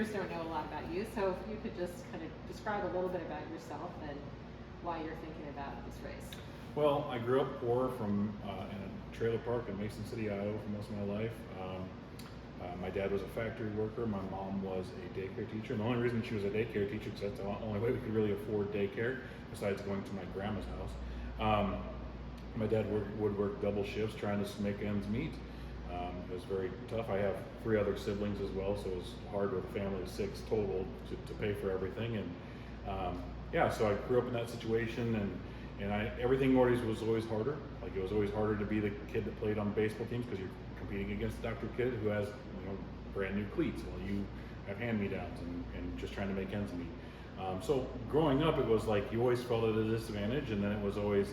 viewers don't know a lot about you, so if you could just kind of describe a little bit about yourself and why you're thinking about this race. Well, I grew up poor from in a trailer park in Mason City, Iowa for most of my life. My dad was a factory worker. My mom was a daycare teacher. And the only reason she was a daycare teacher is that's the only way we could really afford daycare, besides going to my grandma's house. My dad would work double shifts trying to make ends meet. It was very tough. I have 3 other siblings as well, so it was hard with a family of 6 total to pay for everything. And yeah, so I grew up in that situation, and everything was always harder. Like, it was always harder to be the kid that played on baseball teams because you're competing against a doctor kid who has brand new cleats while you have hand-me-downs and just trying to make ends meet. So growing up, it was like you always felt at a disadvantage, and then it was always,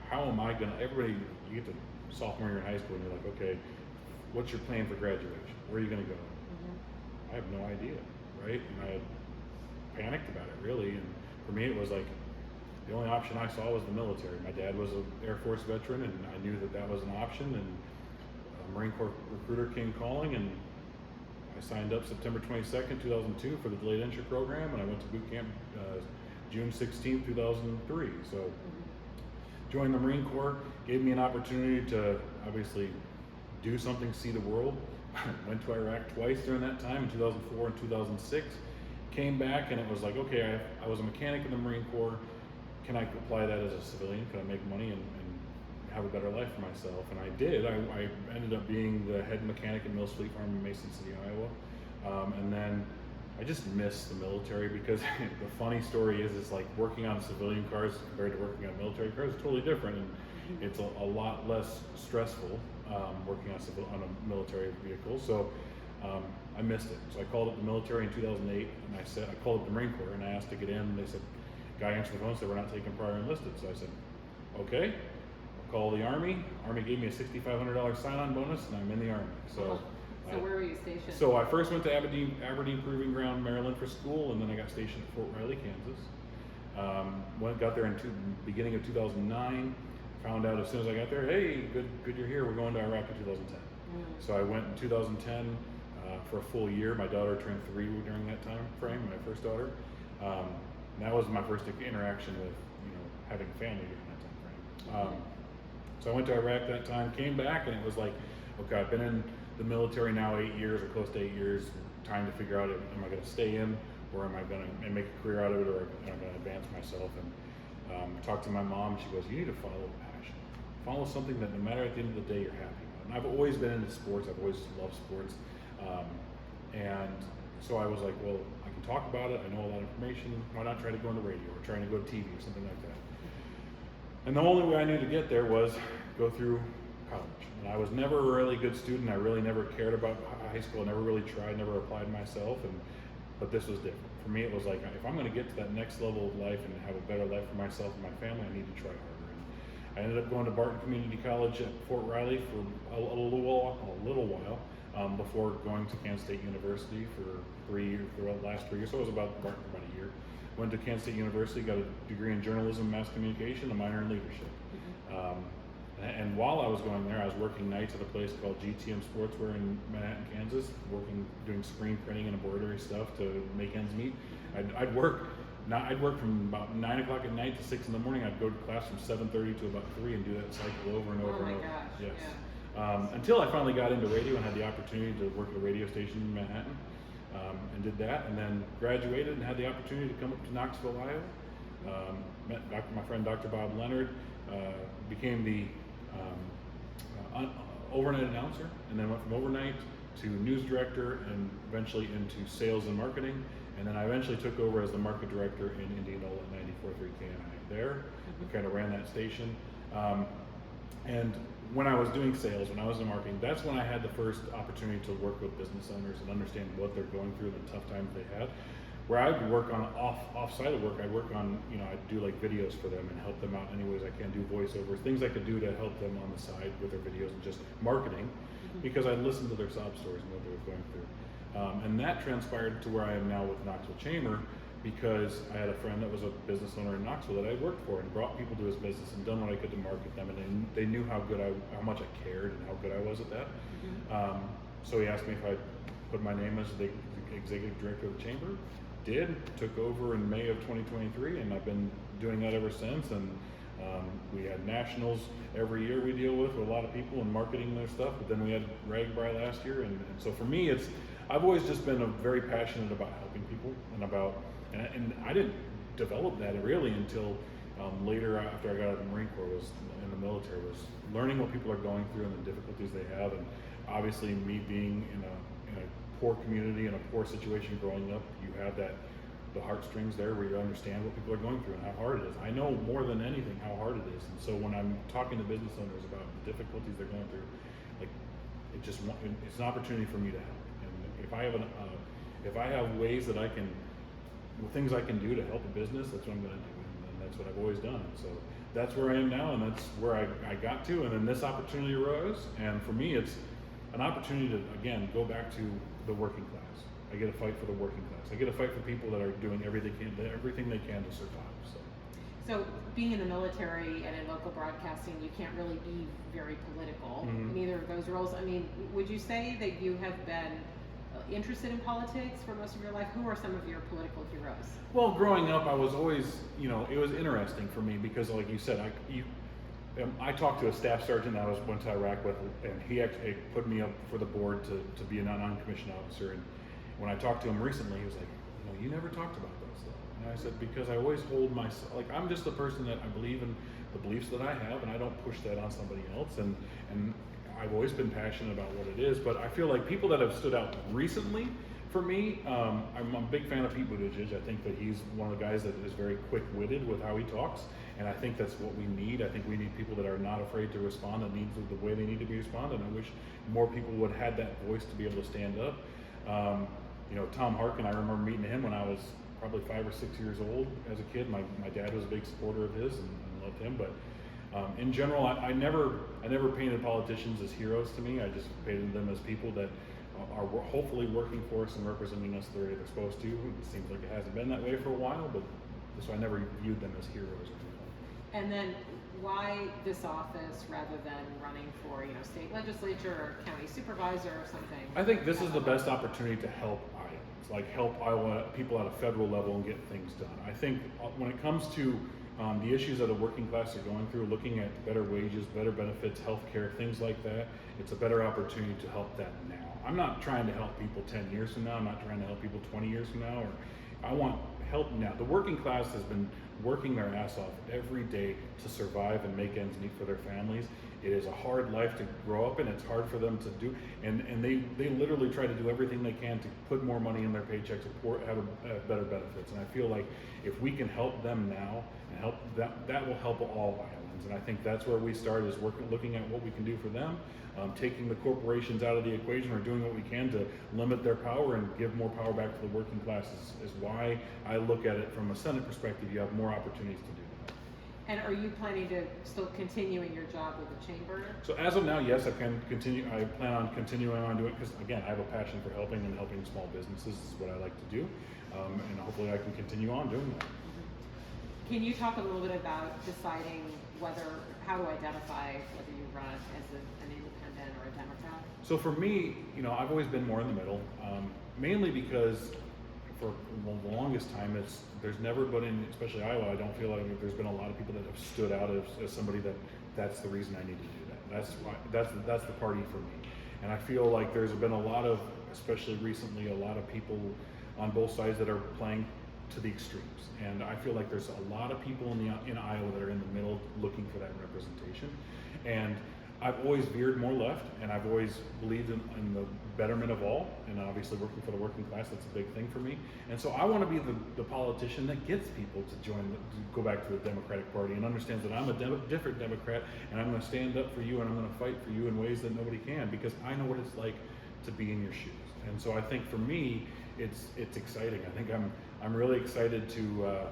how am I gonna? Everybody, you get to sophomore year in high school, and you're like, okay, what's your plan for graduation? Where are you gonna go? I have no idea, right? And I had panicked about it, really. And for me, it was like the only option I saw was the military. My dad was an Air Force veteran, and I knew that was an option. And a Marine Corps recruiter came calling, and I signed up September 22nd, 2002 for the delayed entry program, and I went to boot camp June 16th, 2003. So joined the Marine Corps, gave me an opportunity to obviously do something, see the world. Went to Iraq twice during that time, in 2004 and 2006. Came back, and it was like, okay, I was a mechanic in the Marine Corps. Can I apply that as a civilian? Can I make money and have a better life for myself? And I did. I ended up being the head mechanic at Mills Fleet Farm in Mason City, Iowa. And then I just miss the military, because the funny story is like working on civilian cars compared to working on military cars is totally different, and it's a lot less stressful working on a military vehicle. So I missed it. So I called up the military in 2008, and I called up the Marine Corps and I asked to get in, and they said, guy answered the phone and said, we're not taking prior enlisted. So I said, okay, I'll call the Army. Army gave me a $6,500 sign-on bonus, and I'm in the Army. So where were you stationed? So I first went to Aberdeen Proving Ground, Maryland for school, and then I got stationed at Fort Riley, Kansas. Got there in beginning of 2009. Found out as soon as I got there, hey, good you're here. We're going to Iraq in 2010. So I went in 2010 for a full year. My daughter turned 3 during that time frame, my first daughter. And that was my first interaction with having a family during that time frame. So I went to Iraq that time, came back, and it was like, okay, I've been in the military now 8 years, or close to 8 years. Time to figure out, am I going to stay in, or am I going to make a career out of it, or am I going to advance myself? And talked to my mom. She goes, you need to follow a passion. Follow something that no matter at the end of the day you're happy about. And I've always been into sports. I've always loved sports. And so I was like, well, I can talk about it. I know a lot of information. Why not try to go on the radio, or trying to go to TV or something like that? And the only way I knew to get there was go through college. And I was never a really good student. I really never cared about high school. I never really tried, never applied myself. But this was different. For me, it was like, if I'm going to get to that next level of life and have a better life for myself and my family, I need to try harder. And I ended up going to Barton Community College at Fort Riley for a little while before going to Kansas State University for the last 3 years. So I was about Barton for about a year. Went to Kansas State University, got a degree in journalism, mass communication, a minor in leadership. And while I was going there, I was working nights at a place called GTM Sportswear in Manhattan, Kansas, doing screen printing and embroidery stuff to make ends meet. I'd work from about 9 o'clock at night to 6 in the morning. I'd go to class from 7:30 to about 3 and do that cycle over and over and over. Gosh, yes. Yeah. Until I finally got into radio and had the opportunity to work at a radio station in Manhattan, and did that, and then graduated and had the opportunity to come up to Knoxville, Iowa. Met my friend Dr. Bob Leonard, became the overnight announcer, and then went from overnight to news director, and eventually into sales and marketing. And then I eventually took over as the market director in Indianola at 94.3 KNI there. I kind of ran that station. And when I was doing sales, when I was in marketing, that's when I had the first opportunity to work with business owners and understand what they're going through, the tough times they had. Where I'd work on off-site of work, I'd work on, I'd do like videos for them and help them out any ways I can, do voiceovers, things I could do to help them on the side with their videos and just marketing, because I listened to their sob stories and what they were going through. And that transpired to where I am now with Knoxville Chamber, because I had a friend that was a business owner in Knoxville that I worked for, and brought people to his business and done what I could to market them, and they knew how much I cared and how good I was at that. So he asked me if I'd put my name as the executive director of the chamber. Took over in May of 2023, and I've been doing that ever since. And we had nationals every year we deal with a lot of people and marketing their stuff, but then we had Ragbri last year, and so for me, I've always just been very passionate about helping people and I didn't develop that really until later after I got out of the Marine Corps, was in the military, was learning what people are going through and the difficulties they have, and obviously me being in a poor community, in a poor situation growing up, you have the heartstrings there where you understand what people are going through and how hard it is. I know more than anything how hard it is, and so when I'm talking to business owners about the difficulties they're going through, like it's an opportunity for me to help. And if I have ways that things I can do to help a business, that's what I'm going to do, and that's what I've always done. So that's where I am now, and that's where I got to, and then this opportunity arose, and for me it's an opportunity to again go back to the working class. I get to fight for the working class. I get to fight for people that are doing everything they can to survive. So being in the military and in local broadcasting, you can't really be very political in either of those roles. I mean, would you say that you have been interested in politics for most of your life? Who are some of your political heroes? Well, growing up, I was always, it was interesting for me because, like you said, I talked to a staff sergeant I went to Iraq with, and he actually put me up for the board to be a non-commissioned officer. And when I talked to him recently, he was like, you never talked about that stuff. And I said, because I always hold myself, like I'm just a person that I believe in the beliefs that I have, and I don't push that on somebody else. And I've always been passionate about what it is, but I feel like people that have stood out recently for me, I'm a big fan of Pete Buttigieg. I think that he's one of the guys that is very quick-witted with how he talks, and I think that's what we need. I think we need people that are not afraid to respond and need the way they need to be responded. I wish more people would have had that voice to be able to stand up. Tom Harkin, I remember meeting him when I was probably 5 or 6 years old as a kid. My dad was a big supporter of his and loved him, but in general, I never painted politicians as heroes to me. I just painted them as people that are hopefully working for us and representing us the way they're supposed to. It seems like it hasn't been that way for a while, but so I never viewed them as heroes. And then why this office rather than running for state legislature or county supervisor or something? I think this is the best opportunity to help Iowans, like help Iowa people at a federal level and get things done. I think when it comes to the issues that the working class are going through, looking at better wages, better benefits, health care, things like that, it's a better opportunity to help that now. I'm not trying to help people 10 years from now. I'm not trying to help people 20 years from now. I want help now. The working class has been working their ass off every day to survive and make ends meet for their families. It is a hard life to grow up in. It's hard for them to do, and they literally try to do everything they can to put more money in their paychecks, have better benefits. And I feel like if we can help them now and help that will help all Iowans. And I think that's where we start, is looking at what we can do for them, taking the corporations out of the equation, or doing what we can to limit their power and give more power back to the working class is why I look at it from a Senate perspective. You have more opportunities to do that. And are you planning to still continuing your job with the chamber? So as of now, yes, I can continue. I plan on continuing on doing it because, again, I have a passion for helping small businesses. This is what I like to do, and hopefully I can continue on doing that. Can you talk a little bit about deciding how to identify whether you run as an independent or a Democrat? So for me, I've always been more in the middle, mainly because for the longest time, there's never been, especially Iowa, I don't feel like there's been a lot of people that have stood out as somebody that's the reason I need to do that. That's the party for me. And I feel like there's been a lot of, especially recently, a lot of people on both sides that are playing to the extremes. And I feel like there's a lot of people in Iowa that are in the middle looking for that representation. And I've always veered more left, and I've always believed in the betterment of all, and obviously working for the working class, that's a big thing for me. And so I want to be the politician that gets people to go back to the Democratic Party and understands that I'm a different Democrat, and I'm going to stand up for you, and I'm going to fight for you in ways that nobody can, because I know what it's like to be in your shoes. And so I think for me, it's exciting. I think I'm really excited to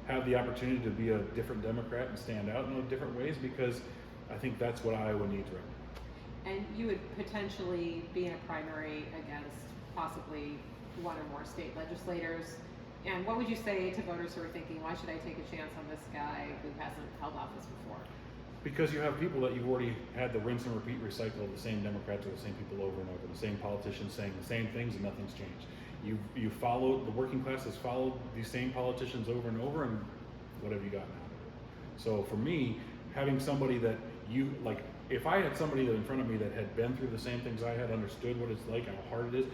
have the opportunity to be a different Democrat and stand out in different ways, because I think that's what Iowa needs right now. And you would potentially be in a primary against possibly one or more state legislators. And what would you say to voters who are thinking, why should I take a chance on this guy who hasn't held office before? Because you have people that you've already had the rinse and repeat recycle of the same Democrats or the same people over and over, the same politicians saying the same things and nothing's changed. You followed, the working class has followed these same politicians over and over, and what have you gotten out of it? So for me, having somebody that you, like, if I had somebody that in front of me that had been through the same things I had, understood what it's like, how hard it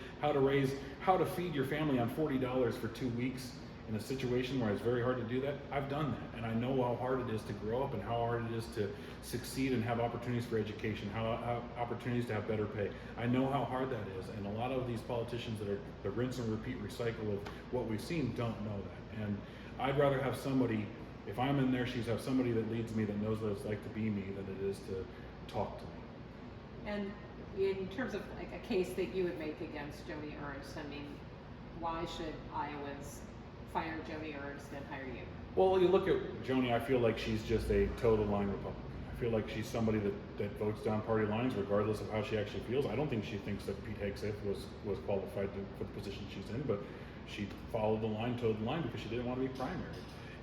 is, how to feed your family on $40 for 2 weeks in a situation where it's very hard to do that, I've done that. And I know how hard it is to grow up and how hard it is to succeed and have opportunities for education, how opportunities to have better pay. I know how hard that is. And a lot of these politicians that are the rinse and repeat recycle of what we've seen don't know that. And I'd rather have somebody, if I'm in their shoes, have somebody that leads me, that knows what it's like to be me, than it is to talk to me. And in terms of like a case that you would make against Joni Ernst, I mean, why should Iowans fire Joni Ernst and hire you? Well, you look at Joni, I feel like she's just a total line Republican. I feel like she's somebody that votes down party lines regardless of how she actually feels. I don't think she thinks that Pete Hegseth was qualified for the position she's in, but she followed the line, toed the line because she didn't want to be primary.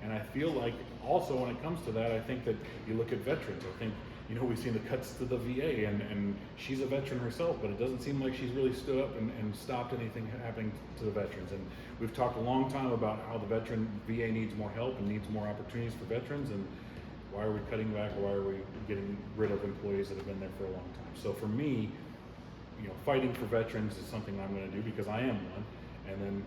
And I feel like also when it comes to that, I think that you look at veterans. I think, you know, we've seen the cuts to the VA, and she's a veteran herself, but it doesn't seem like she's really stood up and stopped anything happening to the veterans. And we've talked a long time about how the VA needs more help and needs more opportunities for veterans, and why are we cutting back, or why are we getting rid of employees that have been there for a long time? So for me, you know, fighting for veterans is something I'm going to do because I am one, and then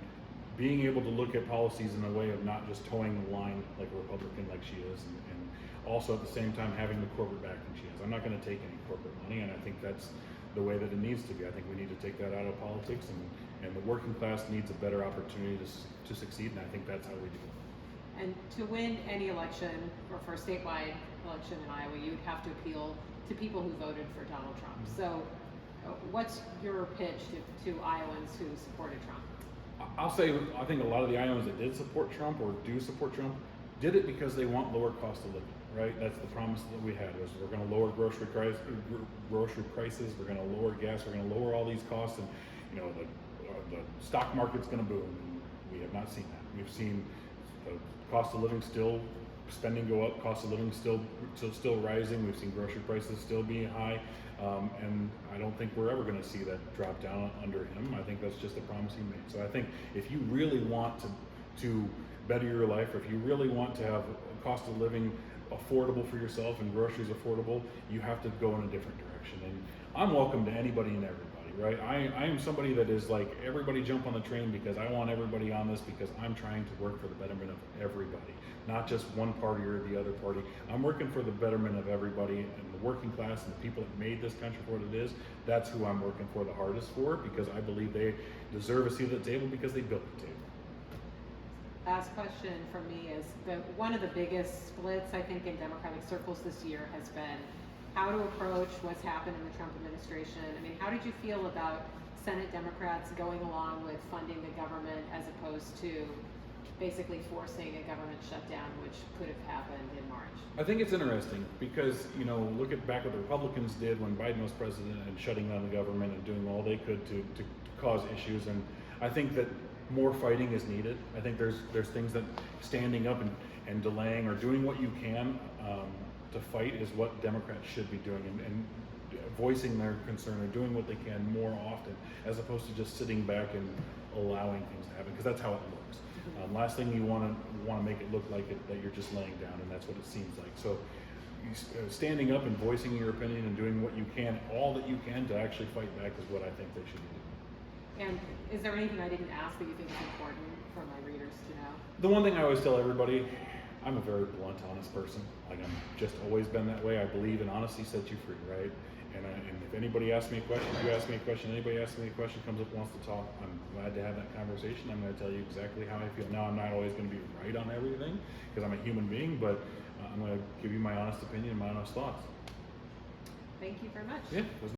being able to look at policies in a way of not just towing the line like a Republican like she is, and also at the same time having the corporate backing she has. I'm not going to take any corporate money, and I think that's the way that it needs to be. I think we need to take that out of politics, and the working class needs a better opportunity to succeed, and I think that's how we do it. And to win any election, or for a statewide election in Iowa, you'd have to appeal to people who voted for Donald Trump. So what's your pitch to Iowans who supported Trump? I'll say, I think a lot of the Iowans that did support Trump or do support Trump did it because they want lower cost of living, right? That's the promise that we had, was we're going to lower grocery prices, we're going to lower gas, we're going to lower all these costs, and you know, the stock market's going to boom, and we have not seen that. We've seen the cost of living still, spending go up, cost of living still rising. We've seen grocery prices still being high, and I don't think we're ever going to see that drop down under him. I think that's just a promise he made. So I think if you really want to better your life, or if you really want to have a cost of living affordable for yourself and groceries affordable, you have to go in a different direction. And I'm welcome to anybody and everybody, right? I am somebody that is like, everybody jump on the train, because I want everybody on this, because I'm trying to work for the betterment of everybody, not just one party or the other party. I'm working for the betterment of everybody, and the working class and the people that made this country for what it is. That's who I'm working for the hardest for, because I believe they deserve a seat at the table because they built the table. Last question for me is, one of the biggest splits, I think, in Democratic circles this year has been how to approach what's happened in the Trump administration. I mean, how did you feel about Senate Democrats going along with funding the government as opposed to basically forcing a government shutdown, which could have happened in March? I think it's interesting because, you know, look at back what the Republicans did when Biden was president, and shutting down the government and doing all they could to cause issues. And I think that more fighting is needed. I think there's things that standing up and delaying or doing what you can to fight is what Democrats should be doing, and voicing their concern or doing what they can more often, as opposed to just sitting back and allowing things to happen, because that's how it looks. Last thing you want to make it look like that you're just laying down, and that's what it seems like. So standing up and voicing your opinion and doing what you can, all that you can, to actually fight back is what I think they should be doing. And is there anything I didn't ask that you think is important for my readers to know? The one thing I always tell everybody, I'm a very blunt, honest person. Like, I'm just always been that way. I believe in honesty sets you free, right? And if anybody asks me a question, you ask me a question, anybody asks me a question, comes up, wants to talk, I'm glad to have that conversation. I'm going to tell you exactly how I feel. Now, I'm not always going to be right on everything, because I'm a human being, but I'm going to give you my honest opinion and my honest thoughts. Thank you very much. Yeah.